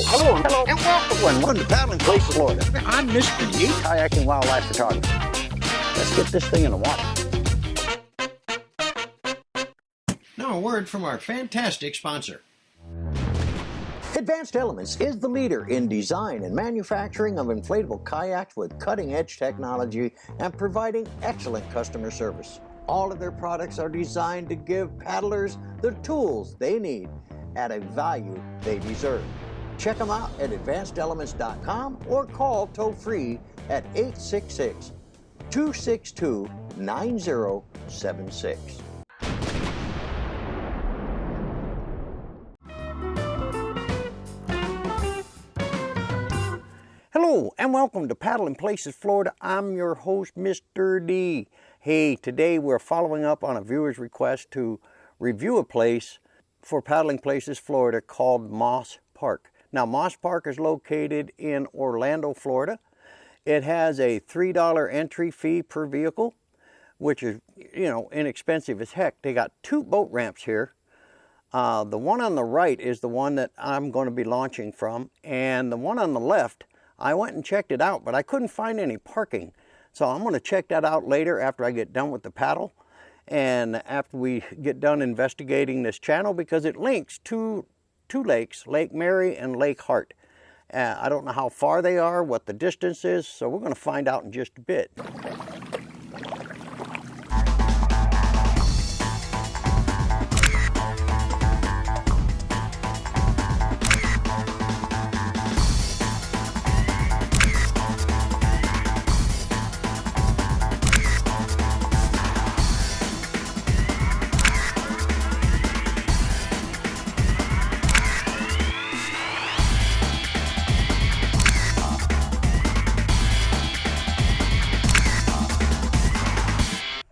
hello, and welcome to Paddling Places, Florida. I'm Mr. D, kayaking wildlife photographer. Let's get this thing in the water. Now a word from our fantastic sponsor. Advanced Elements is the leader in design and manufacturing of inflatable kayaks with cutting-edge technology and providing excellent customer service. All of their products are designed to give paddlers the tools they need at a value they deserve. Check them out at advancedelements.com or call toll-free at 866-262-9076. Hello and welcome to Paddling Places, Florida. I'm your host, Mr. D. Hey, today we're following up on a viewer's request to review a place for Paddling Places, Florida called Moss Park. Now, Moss Park is located in Orlando, Florida. It has a $3 entry fee per vehicle, which is, inexpensive as heck. They got 2 boat ramps here. The one on the right is the one that I'm going to be launching from, and the one on the left, I went and checked it out, but I couldn't find any parking. So I'm going to check that out later after I get done with the paddle and after we get done investigating this channel, because it links to two lakes, Lake Mary and Lake Hart. I don't know how far they are, what the distance is, so we're going to find out in just a bit.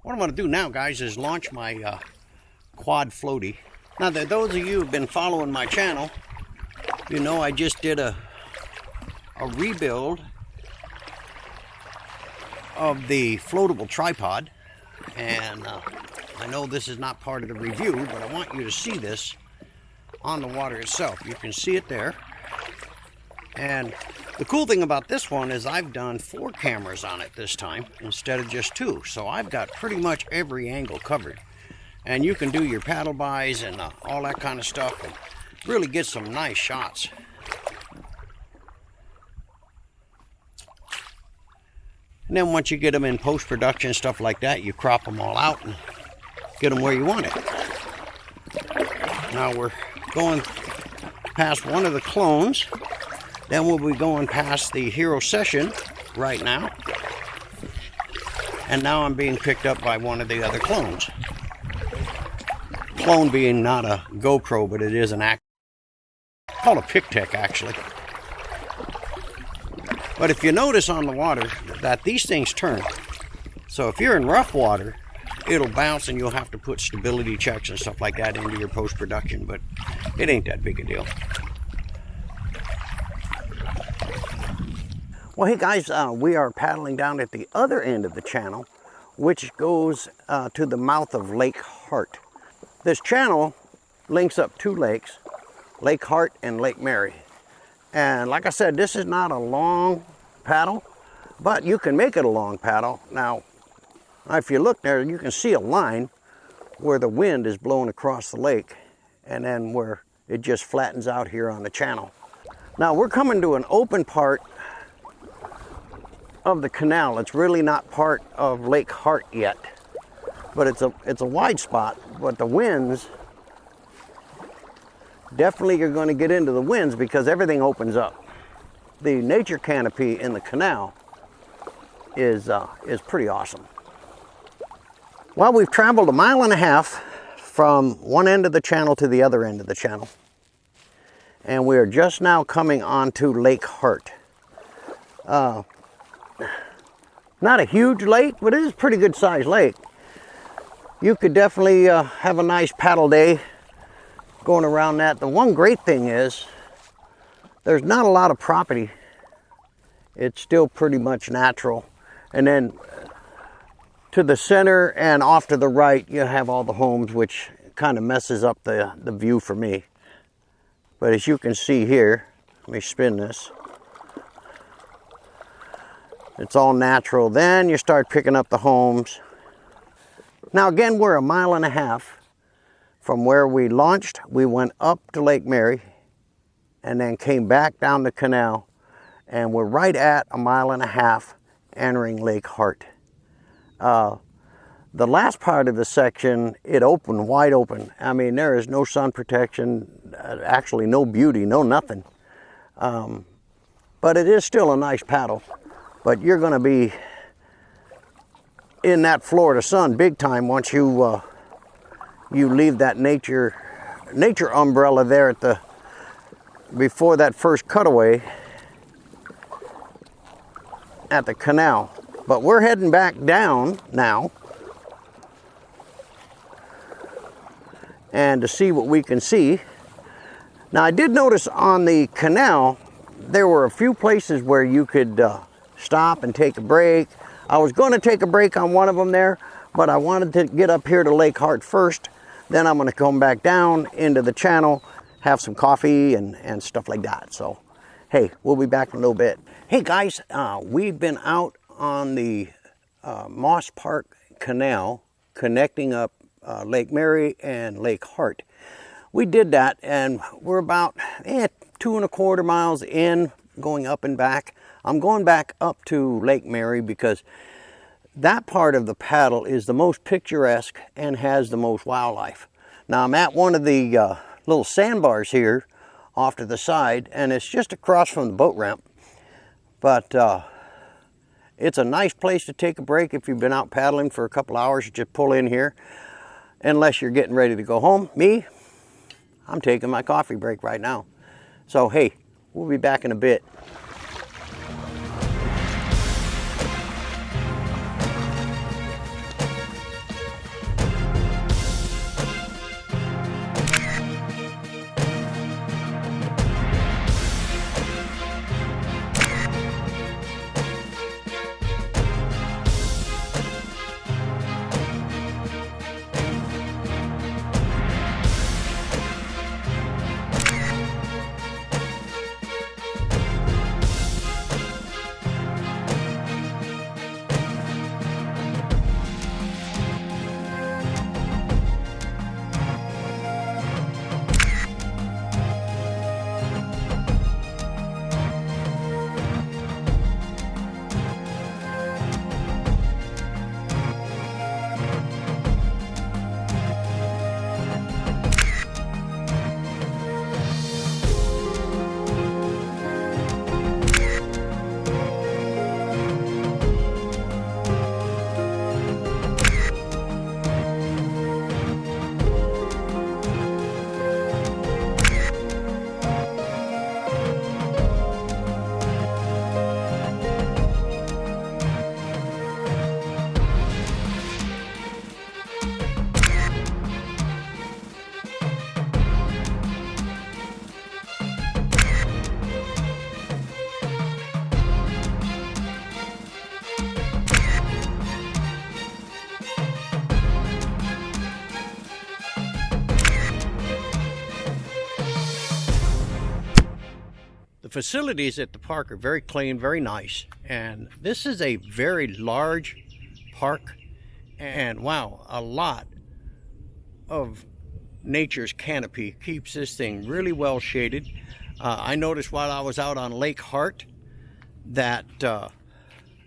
What I'm going to do now, guys, is launch my quad floaty. Now, those of you who've been following my channel, you know I just did a rebuild of the floatable tripod, and I know this is not part of the review, but I want you to see this on the water itself. You can see it there, and the cool thing about this one is I've done 4 cameras on it this time instead of just 2. So I've got pretty much every angle covered. And you can do your paddle bys and all that kind of stuff and really get some nice shots. And then once you get them in post-production, stuff like that, you crop them all out and get them where you want it. Now we're going past one of the clones. Then we'll be going past the Hero Session right now. And now I'm being picked up by one of the other clones. Clone being not a GoPro, but it is an act called a Pictec, actually. But if you notice on the water that these things turn. So if you're in rough water, it'll bounce and you'll have to put stability checks and stuff like that into your post-production, but it ain't that big a deal. Well, hey guys, we are paddling down at the other end of the channel, which goes to the mouth of Lake Hart. This channel links up 2 lakes, Lake Hart and Lake Mary. And like I said, this is not a long paddle, but you can make it a long paddle. Now, if you look there, you can see a line where the wind is blowing across the lake, and then where it just flattens out here on the channel. Now, we're coming to an open part of the canal. It's really not part of Lake Hart yet, but it's a wide spot. But the winds definitely are going to get into the winds because everything opens up. The nature canopy in the canal is pretty awesome. Well, we've traveled 1.5 miles from one end of the channel to the other end of the channel, and we are just now coming onto Lake Hart. Not a huge lake, but it is a pretty good sized lake. You could definitely have a nice paddle day going around that. The one great thing is there's not a lot of property. It's still pretty much natural. And then to the center and off to the right, you have all the homes, which kind of messes up the view for me. But as you can see here, Let me spin this. It's all natural. Then you start picking up the homes. Now again, we're 1.5 miles from where we launched. We went up to Lake Mary and then came back down the canal, and we're right at 1.5 miles entering Lake Hart. The last part of the section, it opened wide open. I mean, there is no sun protection, actually no beauty, no nothing. But it is still a nice paddle. But you're going to be in that Florida sun big time once you leave that nature umbrella there at the before that first cutaway at the canal. But we're heading back down now, and to see what we can see. Now I did notice on the canal there were a few places where you could stop and take a break. I was going to take a break on one of them there, but I wanted to get up here to Lake Hart first. Then I'm going to come back down into the channel, have some coffee and stuff like that. So hey, we'll be back in a little bit. Hey guys, we've been out on the Moss Park Canal connecting up Lake Mary and Lake Hart. We did that, and we're about 2.25 miles in, going up and back. I'm going back up to Lake Mary because that part of the paddle is the most picturesque and has the most wildlife. Now I'm at one of the little sandbars here off to the side, and it's just across from the boat ramp. But it's a nice place to take a break if you've been out paddling for a couple hours. You just pull in here, unless you're getting ready to go home. Me, I'm taking my coffee break right now. So hey, we'll be back in a bit. Facilities at the park are very clean, very nice, and this is a very large park, and wow, a lot of nature's canopy keeps this thing really well shaded. I noticed while I was out on Lake Hart that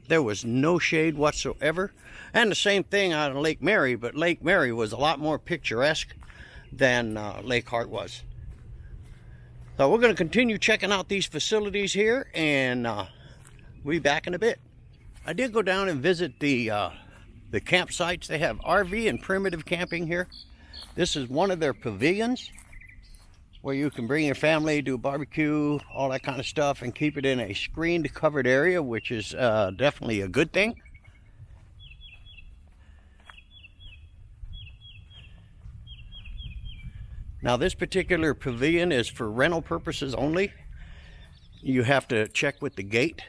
there was no shade whatsoever, and the same thing out on Lake Mary, but Lake Mary was a lot more picturesque than Lake Hart was. So we're going to continue checking out these facilities here, and we'll be back in a bit. I did go down and visit the campsites. They have RV and primitive camping here. This is one of their pavilions where you can bring your family, do a barbecue, all that kind of stuff, and keep it in a screened covered area, which is definitely a good thing. Now this particular pavilion is for rental purposes only. You have to check with the gate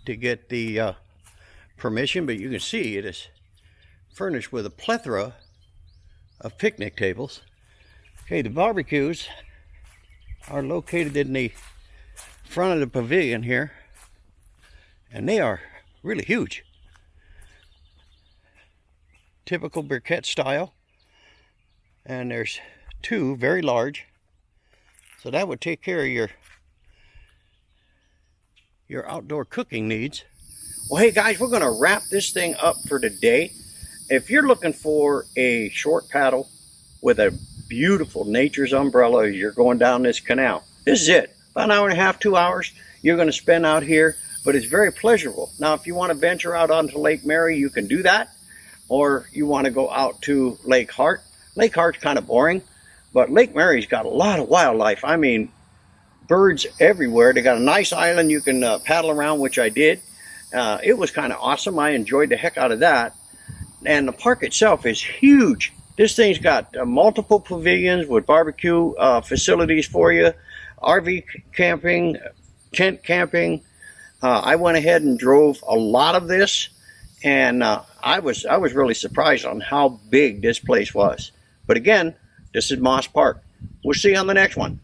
to get the permission, but you can see it is furnished with a plethora of picnic tables. Okay, the barbecues are located in the front of the pavilion here, and they are really huge. Typical briquette style, and there's two very large, so that would take care of your outdoor cooking needs. Well, hey guys, we're going to wrap this thing up for today. If you're looking for a short paddle with a beautiful nature's umbrella, you're going down this canal, this is it. About an hour and a half, 2 hours you're going to spend out here, but it's very pleasurable. Now, if you want to venture out onto Lake Mary, you can do that, or you want to go out to Lake Hart. Lake Hart's kind of boring, but Lake Mary's got a lot of wildlife. I mean, birds everywhere. They got a nice island you can paddle around, which I did. It was kind of awesome. I enjoyed the heck out of that. And the park itself is huge. This thing's got multiple pavilions with barbecue facilities for you, RV camping, tent camping. I went ahead and drove a lot of this, and I was really surprised on how big this place was. But again, this is Moss Park. We'll see you on the next one.